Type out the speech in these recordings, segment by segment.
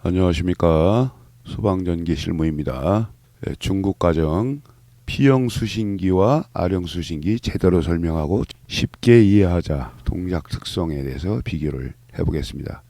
안녕하십니까. 소방전기 실무입니다. 중국 가정 P형 수신기와 R형 수신기 제대로 설명하고 쉽게 이해하자 동작 특성에 대해서 비교를 해보겠습니다.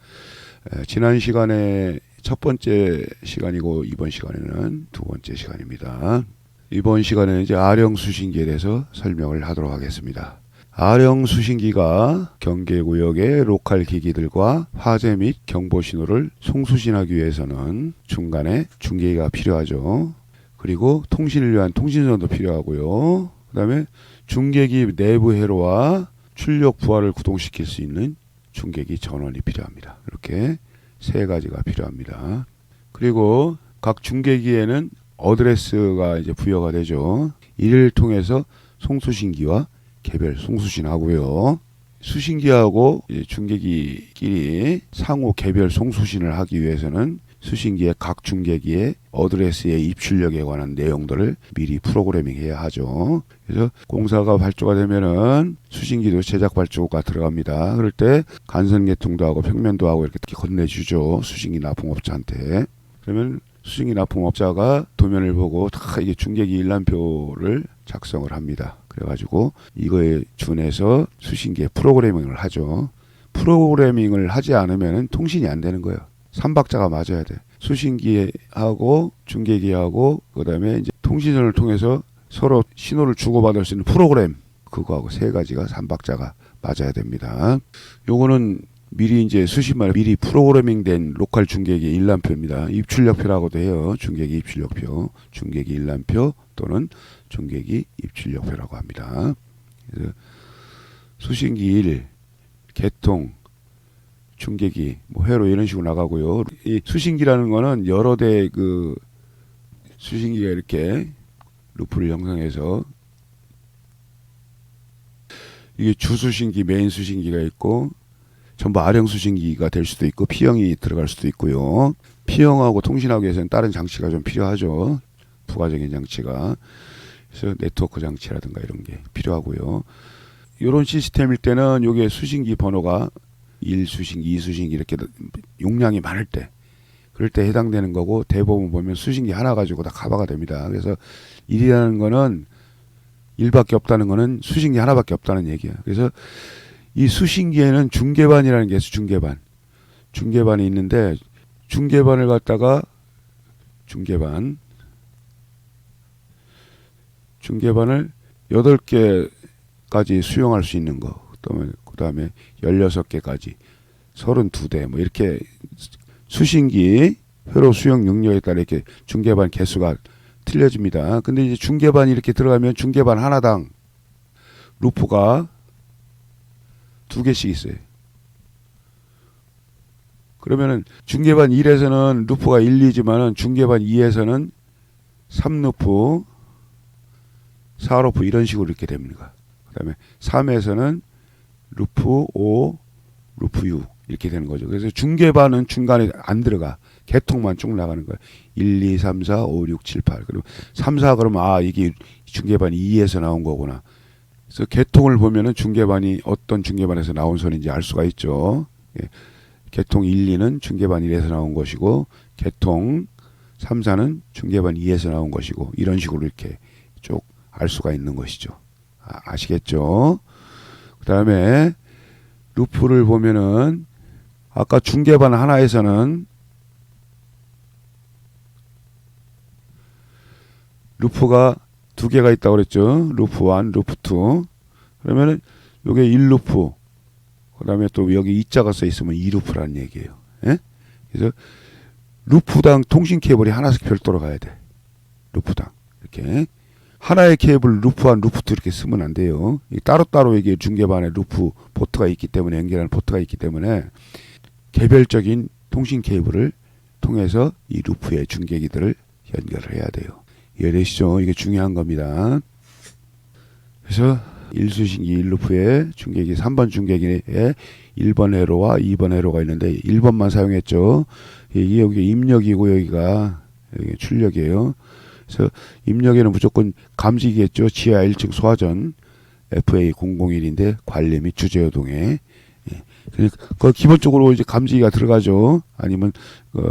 지난 시간에 첫 번째 시간이고 이번 시간에는 두 번째 시간입니다. 이번 시간에는 이제 R형 수신기에 대해서 설명을 하도록 하겠습니다. R형 수신기가 경계구역의 로컬 기기들과 화재 및 경보 신호를 송수신하기 위해서는 중간에 중계기가 필요하죠. 그리고 통신을 위한 통신선도 필요하고요. 그 다음에 중계기 내부 회로와 출력 부하를 구동시킬 수 있는 중계기 전원이 필요합니다. 이렇게 세 가지가 필요합니다. 그리고 각 중계기에는 어드레스가 이제 부여가 되죠. 이를 통해서 송수신기와 개별 송수신하고요. 수신기하고 중계기끼리 상호 개별 송수신을 하기 위해서는 수신기의 각 중계기의 어드레스의 입출력에 관한 내용들을 미리 프로그래밍해야 하죠. 그래서 공사가 발주가 되면은 수신기도 제작 발주가 들어갑니다. 그럴 때 간선 개통도 하고 평면도 하고 이렇게 건네주죠. 수신기 납품업자한테. 그러면 수신기 납품업자가 도면을 보고 다 이게 중계기 일람표를 작성을 합니다. 그래가지고 이거에 준해서 수신기에 프로그래밍을 하죠. 프로그래밍을 하지 않으면 통신이 안 되는 거예요. 3박자가 맞아야 돼. 수신기하고 중계기하고 그다음에 이제 통신선을 통해서 서로 신호를 주고받을 수 있는 프로그램 그거하고 세 가지가 3박자가 맞아야 됩니다. 요거는 미리 이제 수십만에 미리 프로그래밍된 로컬 중계기 일람표입니다. 입출력표라고도 해요. 중계기 입출력표, 중계기 일람표 또는 중계기 입출력표라고 합니다. 그래서 수신기 1, 개통, 중계기, 회로 이런 식으로 나가고요. 이 수신기라는 거는 여러 대 그 수신기가 이렇게 루프를 형성해서 이게 주수신기, 메인 수신기가 있고 전부 R형 수신기가 될 수도 있고 P형이 들어갈 수도 있고요. P형하고 통신하기 위해서는 다른 장치가 좀 필요하죠. 부가적인 장치가. 그래서 네트워크 장치라든가 이런 게 필요하고요. 이런 시스템일 때는 이게 수신기 번호가 1수신기, 2수신기 이렇게 용량이 많을 때 그럴 때 해당되는 거고 대부분 보면 수신기 하나 가지고 다 커버가 됩니다. 그래서 1이라는 거는 1밖에 없다는 거는 수신기 하나밖에 없다는 얘기예요. 그래서 이 수신기에는 중계반이라는 게 있어요. 중계반이 있는데 중계반을 갖다가 중계반을 8개까지 수용할 수 있는 거. 그다음에 16개까지 32대 뭐 이렇게 수신기 회로 수용 능력에 따라 이렇게 중계반 개수가 틀려집니다. 근데 이제 중계반이 이렇게 들어가면 중계반 하나당 루프가 2개씩 있어요. 그러면은 중계반 1에서는 루프가 1, 2지만은 중계반 2에서는 3루프, 4루프 이런 식으로 이렇게 됩니다. 그 다음에 3에서는 루프 5, 루프 6 이렇게 되는 거죠. 그래서 중계반은 중간에 안 들어가. 개통만 쭉 나가는 거예요. 1, 2, 3, 4, 5, 6, 7, 8. 그리고 3, 4 그러면 이게 중계반이 2에서 나온 거구나. 그래서 개통을 보면은 중계반이 어떤 중계반에서 나온 선인지 알 수가 있죠. 예. 개통 1, 2는 중계반 1에서 나온 것이고 개통 3, 4는 중계반 2에서 나온 것이고 이런 식으로 이렇게 쭉 알 수가 있는 것이죠. 아시겠죠? 그 다음에 루프를 보면은 아까 중계반 하나에서는 루프가 2개가 있다고 그랬죠. 루프 1, 루프 2. 그러면은 요게 1루프. 그다음에 또 여기 2자가 써 있으면 2루프라는 얘기예요. 예? 그래서 루프당 통신 케이블이 하나씩 별도로 가야 돼. 루프당. 이렇게. 하나의 케이블 루프 1, 루프 2 이렇게 쓰면 안 돼요. 따로따로 이게 중계반에 루프 포트가 있기 때문에 연결하는 포트가 있기 때문에 개별적인 통신 케이블을 통해서 이 루프의 중계기들을 연결을 해야 돼요. 이해되시죠? 이게 중요한 겁니다. 그래서 1수신기 1루프에 중계기 3번 중계기에 1번 회로와 2번 회로가 있는데 1번만 사용했죠. 이게 여기 입력이고 여기가 여기 출력이에요. 그래서 입력에는 무조건 감지기겠죠. 지하 1층 소화전 FA001인데 관리 및 주제요동에 그 기본적으로 이제 감지기가 들어가죠. 아니면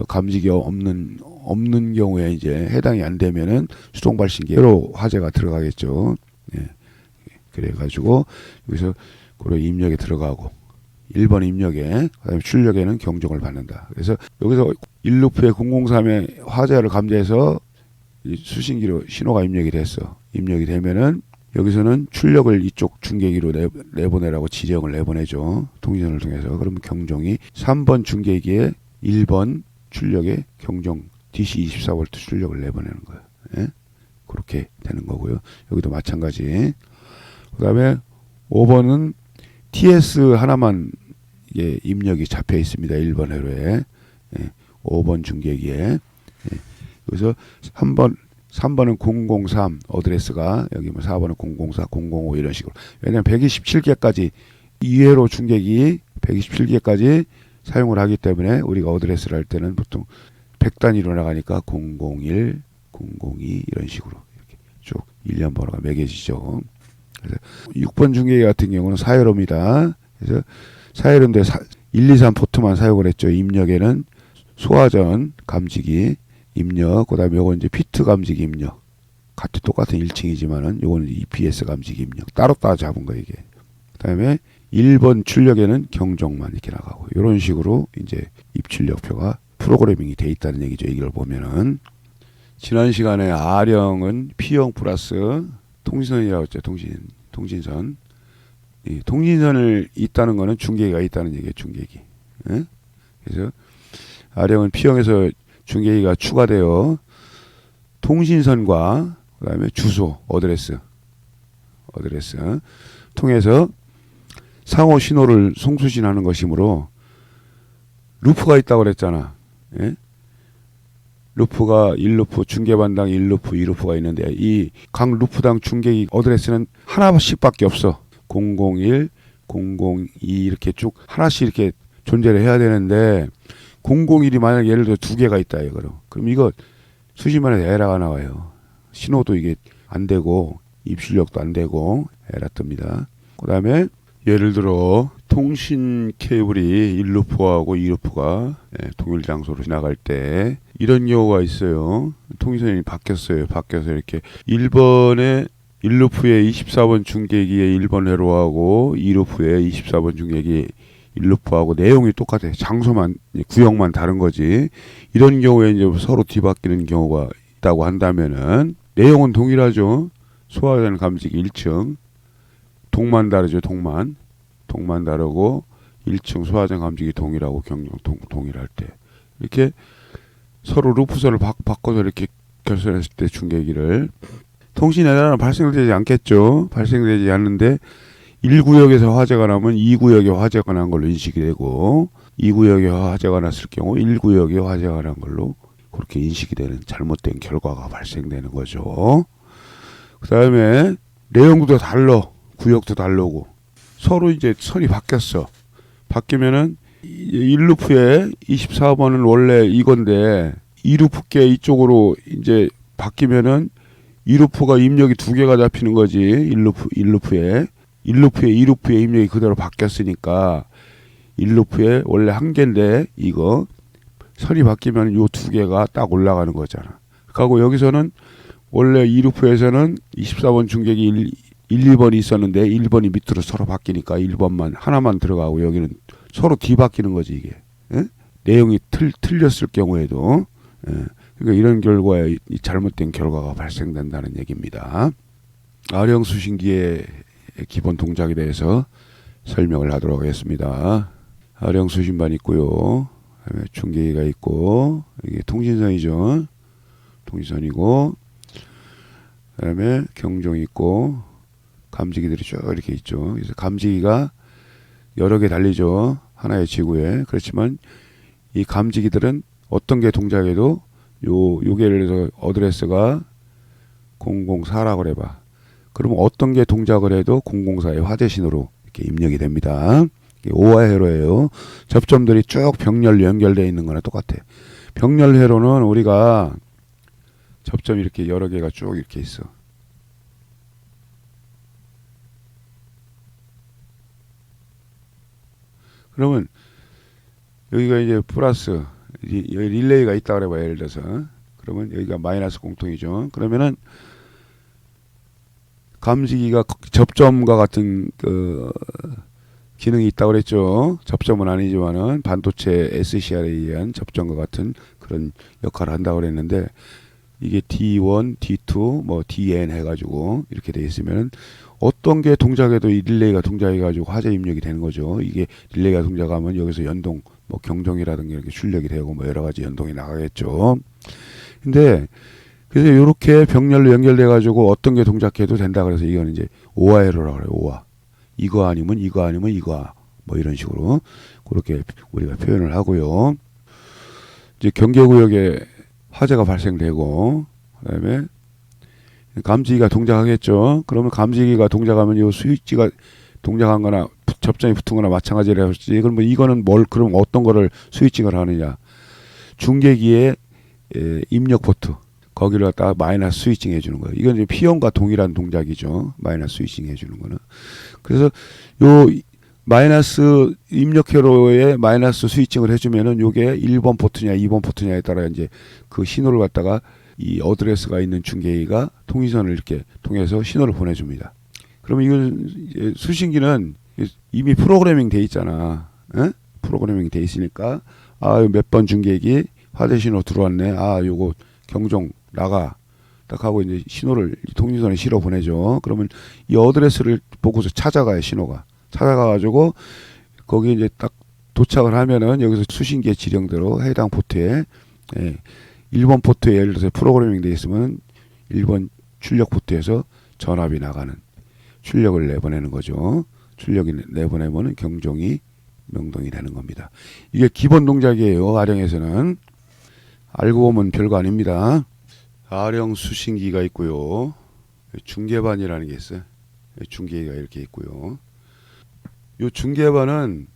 감지기가 없는 경우에 이제 해당이 안 되면은 수동 발신기로 화재가 들어가겠죠. 예. 그래가지고 여기서 고로 입력에 들어가고 1번 입력에 그다음에 출력에는 경종을 받는다. 그래서 여기서 1루프의 003의 화재를 감지해서 이 수신기로 신호가 입력이 됐어. 입력이 되면은 여기서는 출력을 이쪽 중계기로 내보내라고 지령을 내보내죠. 통신선을 통해서. 그러면 경종이 3번 중계기에 1번 출력에 경종 DC 24V 출력을 내보내는 거예요. 예? 그렇게 되는 거고요. 여기도 마찬가지. 그 다음에 5번은 TS 하나만 입력이 잡혀 있습니다. 1번 회로에. 예, 5번 중계기에. 예, 여기서 3번은 003 어드레스가 여기 뭐 4번은 004, 005 이런 식으로. 왜냐하면 127개까지 2회로 중계기 127개까지 사용을 하기 때문에 우리가 어드레스를 할 때는 보통 100단위로 나가니까 001, 002 이런 식으로 이렇게 쭉 일련 번호가 매겨지죠. 그래서 6번 중계기 같은 경우는 4회로입니다. 그래서 4회로인데 1, 2, 3 포트만 사용을 했죠. 입력에는 소화전 감지기 입력, 그 다음에 요건 이제 피트 감지기 입력. 똑같은 1층이지만은 요거는 EPS 감지기 입력. 따로 잡은 거 이게. 그 다음에 1번 출력에는 경종만 이렇게 나가고. 요런 식으로 이제 입출력표가 프로그래밍이 돼 있다는 얘기죠. 이걸 보면은. 지난 시간에 R형은 P형 플러스 통신선이라고 했죠. 통신선. 이 통신선을 있다는 거는 중계기가 있다는 얘기예요. 중계기. 예? 그래서 R형은 P형에서 중계기가 추가되어 통신선과 그 다음에 주소, 어드레스 통해서 상호 신호를 송수신하는 것이므로 루프가 있다고 그랬잖아. 예? 루프가 1루프, 중계반당 1루프, 2루프가 있는데 이 각 루프당 중계기 어드레스는 하나씩밖에 없어. 001, 002 이렇게 쭉 하나씩 이렇게 존재를 해야 되는데 001이 만약 예를 들어 두 개가 있다 이거로. 그럼 이거 수시만 해서 에러가 나와요. 신호도 이게 안 되고 입출력도 안 되고 에러 뜹니다. 그 다음에 예를 들어 통신 케이블이 1루프하고 2루프가 동일 장소로 지나갈 때 이런 경우가 있어요. 통신선이 바뀌었어요. 바뀌어서 이렇게 1번에 1루프에 24번 중계기에 1번 회로하고 2루프에 24번 중계기 1루프하고 내용이 똑같아. 장소만, 구역만 다른 거지. 이런 경우에 이제 서로 뒤바뀌는 경우가 있다고 한다면은 내용은 동일하죠. 소화전 감지기 1층. 동만 다르죠. 동만 다르고 1층 소화전 감지기 동일하고 경영 동일할 때. 이렇게 서로 루프선을 바꿔서 이렇게 결선했을 때 중계기를 통신 에러는 발생되지 않겠죠. 발생되지 않는데 1구역에서 화재가 나면 2구역에 화재가 난 걸로 인식이 되고 2구역에 화재가 났을 경우 1구역에 화재가 난 걸로 그렇게 인식이 되는 잘못된 결과가 발생되는 거죠. 그 다음에 내용도 달라. 구역도 다르고 서로 이제 선이 바뀌었어. 바뀌면은 1루프에 24번은 원래 이건데 2루프께 이쪽으로 이제 바뀌면은 2루프가 입력이 두 개가 잡히는 거지. 1루프에 2루프에 입력이 그대로 바뀌었으니까 1루프에 원래 한 개인데 이거 선이 바뀌면 요 두 개가 딱 올라가는 거잖아. 그리고 여기서는 원래 2루프에서는 24번 중계기 2번이 있었는데 1번이 밑으로 서로 바뀌니까 1번만 하나만 들어가고 여기는 서로 뒤바뀌는 거지 이게. 예? 내용이 틀렸을 경우에도. 예. 그러니까 이런 결과에 잘못된 결과가 발생된다는 얘기입니다. R형 수신기의 기본 동작에 대해서 설명을 하도록 하겠습니다. R형 수신반 있고요. 그다음에 중계기가 있고 이게 통신선이죠. 통신선이고 그다음에 경종이 있고 감지기들이 쭉 이렇게 있죠. 그래서 감지기가 여러 개 달리죠. 하나의 지구에. 그렇지만 이 감지기들은 어떤 게 동작해도 요게 예를 들어서 어드레스가 004라고 해봐. 그러면 어떤 게 동작을 해도 004의 화재신호로 이렇게 입력이 됩니다. 오화 회로예요. 접점들이 쭉 병렬로 연결되어 있는 거나 똑같아. 병렬 회로는 우리가 접점이 이렇게 여러 개가 쭉 이렇게 있어. 그러면 여기가 이제 플러스 여기 릴레이가 있다 그래봐 예를 들어서. 그러면 여기가 마이너스 공통이죠. 그러면은 감지기가 접점과 같은 그 기능이 있다고 그랬죠. 접점은 아니지만은 반도체 SCR에 의한 접점과 같은 그런 역할을 한다고 그랬는데 이게 D1, D2, 뭐 DN 해가지고 이렇게 돼 있으면은 어떤 게 동작해도 이 릴레이가 동작해가지고 화재 입력이 되는 거죠. 이게 릴레이가 동작하면 여기서 연동, 뭐 경종이라든가 이렇게 출력이 되고 뭐 여러 가지 연동이 나가겠죠. 근데 그래서 이렇게 병렬로 연결돼가지고 어떤 게 동작해도 된다 그래서 이거는 이제 오화회로라고 그래요. 오화. 이거 아니면 이거 아니면 이거 뭐 이런 식으로 그렇게 우리가 표현을 하고요. 이제 경계구역에 화재가 발생되고 그다음에 감지기가 동작하겠죠. 그러면 감지기가 동작하면 이 스위치가 동작한 거나 접점이 붙은 거나 마찬가지라 할지 그러면 이거는 뭘 그럼 어떤 거를 스위칭을 하느냐. 중계기의 입력 포트 거기를 갖다가 마이너스 스위칭 해주는 거예요. 이건 이제 P형과 동일한 동작이죠. 마이너스 스위칭 해주는 거는. 그래서 요 마이너스 입력회로에 마이너스 스위칭을 해주면은 요게 1번 포트냐 2번 포트냐에 따라 이제 그 신호를 갖다가 이 어드레스가 있는 중계기가 통신선을 이렇게 통해서 신호를 보내줍니다. 그러면 이건 수신기는 이미 프로그래밍 돼 있잖아. 에? 프로그래밍 돼 있으니까 몇 번 중계기 화재 신호 들어왔네. 요거 경종 나가 딱 하고 이제 신호를 통신선에 실어 보내죠. 그러면 이 어드레스를 보고서 찾아가요. 신호가 찾아가가지고 거기 이제 딱 도착을 하면은 여기서 수신기의 지령대로 해당 포트에 1번 포트에 예를 들어서 프로그래밍 돼 있으면 1번 출력 포트에서 전압이 나가는 출력을 내보내는 거죠. 출력이 내보내면은 경종이 명동이 되는 겁니다. 이게 기본 동작이에요. 아령에서는. 알고 보면 별거 아닙니다. 아령 수신기가 있고요. 중계반이라는 게 있어요. 중계기가 이렇게 있고요. 이 중계반은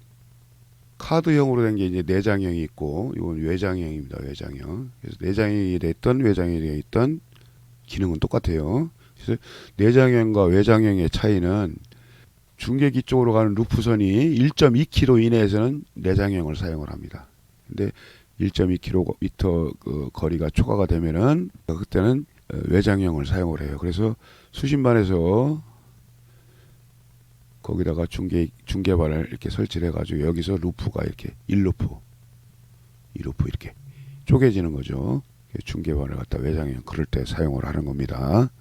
카드형으로 된 게 이제 내장형이 있고 이건 외장형입니다. 외장형. 그래서 내장형이 됐던 외장형이 되어 있던 기능은 똑같아요. 그래서 내장형과 외장형의 차이는 중계기 쪽으로 가는 루프선이 1.2km 이내에서는 내장형을 사용을 합니다. 근데 1.2km 그 거리가 초과가 되면은 그때는 외장형을 사용을 해요. 그래서 수신반에서 거기다가 중계반을 이렇게 설치를 해가지고 여기서 루프가 이렇게 1루프, 2루프 이렇게 쪼개지는 거죠. 중계반을 갖다 외장형 그럴 때 사용을 하는 겁니다.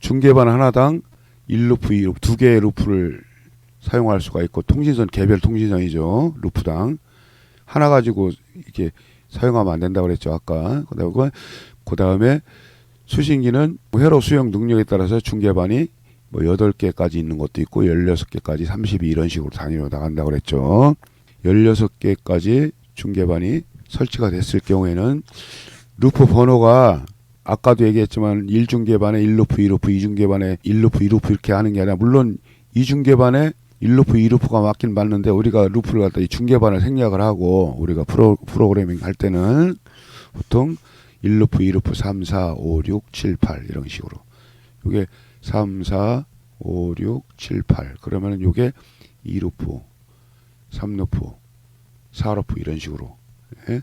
중계반 하나당 1루프, 2루프 두 개의 루프를 사용할 수가 있고 통신선 개별 통신선이죠. 루프당 하나 가지고 이렇게 사용하면 안 된다고 그랬죠. 아까. 그 다음에 수신기는 회로 수용 능력에 따라서 중계반이 뭐 8개까지 있는 것도 있고 16개까지 32 이런 식으로 단위로 나간다고 그랬죠. 16개까지 중계반이 설치가 됐을 경우에는 루프 번호가 아까도 얘기했지만 1중계반에 1루프, 2루프, 2중계반에 1루프, 2루프 이렇게 하는 게 아니라 물론 2중계반에 1루프, 2루프가 맞긴 맞는데 우리가 루프를 갖다 이 중계반을 생략을 하고 우리가 프로그래밍 할 때는 보통 1루프, 2루프, 3, 4, 5, 6, 7, 8 이런 식으로 이게 3, 4, 5, 6, 7, 8 그러면은 요게 2루프, 3루프, 4루프 이런 식으로 예?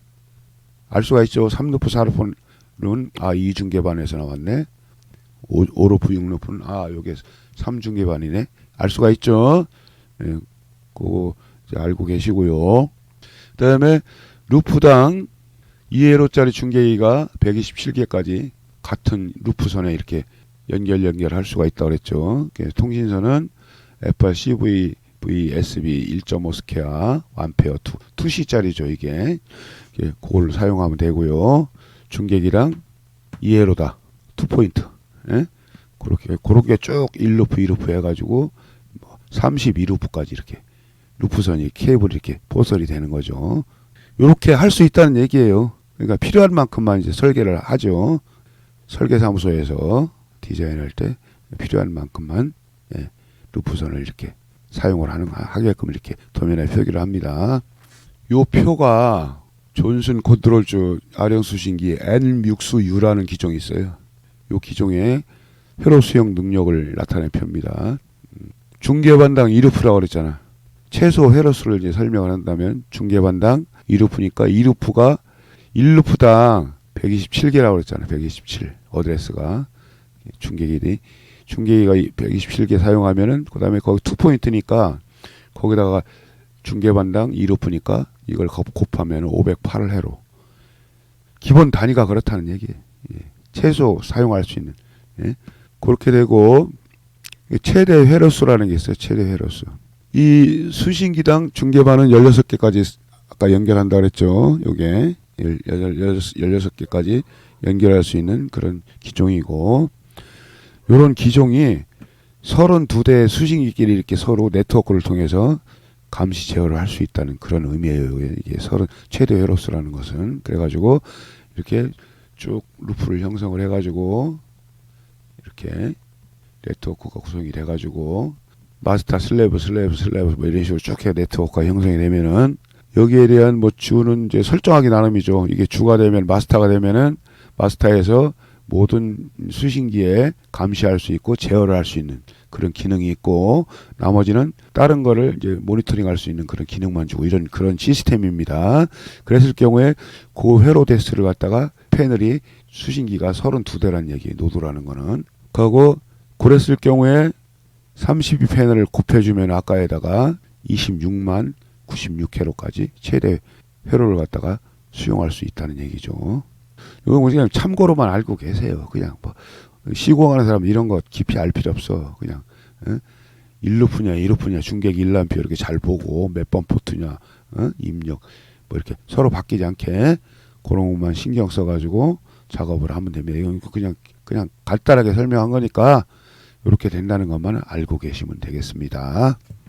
알 수가 있죠. 3루프, 4루프는 2중계반에서 나왔네. 5루프, 6루프는 요게 3중계반이네. 알 수가 있죠. 예, 그거 이제 알고 계시고요. 그 다음에 루프당 2회로짜리 중계기가 127개까지 같은 루프선에 이렇게 연결할 수가 있다고 그랬죠. 통신선은 FR-CV, VSB 1.5 스퀘어, 1페어 2C짜리죠, 이게. 그걸 사용하면 되고요. 중계기랑 2회로다. 2포인트. 예? 그렇게 쭉 1루프, 2루프 해가지고 32루프까지 이렇게 루프선이 케이블이 이렇게 포설이 되는 거죠. 이렇게 할 수 있다는 얘기예요. 그러니까 필요한 만큼만 이제 설계를 하죠. 설계사무소에서 디자인할 때 필요한 만큼만 루프선을 이렇게 사용을 하게끔 이렇게 도면에 표기를 합니다. 요 표가 존슨 컨트롤즈 아령 수신기 N6수U라는 기종이 있어요. 요 기종의 회로 수용 능력을 나타낸 표입니다. 중계반당 2루프라고 그랬잖아. 최소 회로수를 이제 설명을 한다면 중계반당 2루프니까 2루프가 1루프당 127개라고 그랬잖아요. 127 어드레스가 중계기들이 127개 사용하면은 그다음에 거기 2포인트니까 거기다가 중계반당 2루프니까 이걸 곱하면 508을 해로 기본 단위가 그렇다는 얘기예요. 예. 최소 사용할 수 있는 예. 그렇게 되고 최대 회로수라는 게 있어요. 최대 회로수. 이 수신기당 중계반은 16개까지 아까 연결한다 그랬죠. 요게 16개까지 연결할 수 있는 그런 기종이고 요런 기종이 32대 수신기끼리 이렇게 서로 네트워크를 통해서 감시 제어를 할 수 있다는 그런 의미예요. 이게 최대 회로수라는 것은. 그래가지고 이렇게 쭉 루프를 형성을 해가지고 이렇게 네트워크가 구성이 돼가지고 마스터 슬래브 뭐 이런 식으로 쭉 해 네트워크가 형성이 되면은 여기에 대한 뭐 주는 이제 설정하기 나름이죠. 이게 주가 되면 마스터가 되면은 마스터에서 모든 수신기에 감시할 수 있고 제어를 할 수 있는 그런 기능이 있고 나머지는 다른 거를 이제 모니터링 할 수 있는 그런 기능만 주고 이런 그런 시스템입니다. 그랬을 경우에 그 회로 데스를 갖다가 패널이 수신기가 32대란 얘기 노도라는 거는 그리고 그랬을 경우에 32 패널을 곱해주면 아까에다가 26만 96회로까지 최대 회로를 갖다가 수용할 수 있다는 얘기죠. 이건 그냥 참고로만 알고 계세요. 그냥 뭐 시공하는 사람 이런 거 깊이 알 필요 없어. 그냥 1루프냐 2루프냐 중계기 1람표 이렇게 잘 보고 몇 번 포트냐 입력 뭐 이렇게 서로 바뀌지 않게 그런 것만 신경 써가지고 작업을 하면 됩니다. 이건 그냥 간단하게 설명한 거니까 이렇게 된다는 것만 알고 계시면 되겠습니다.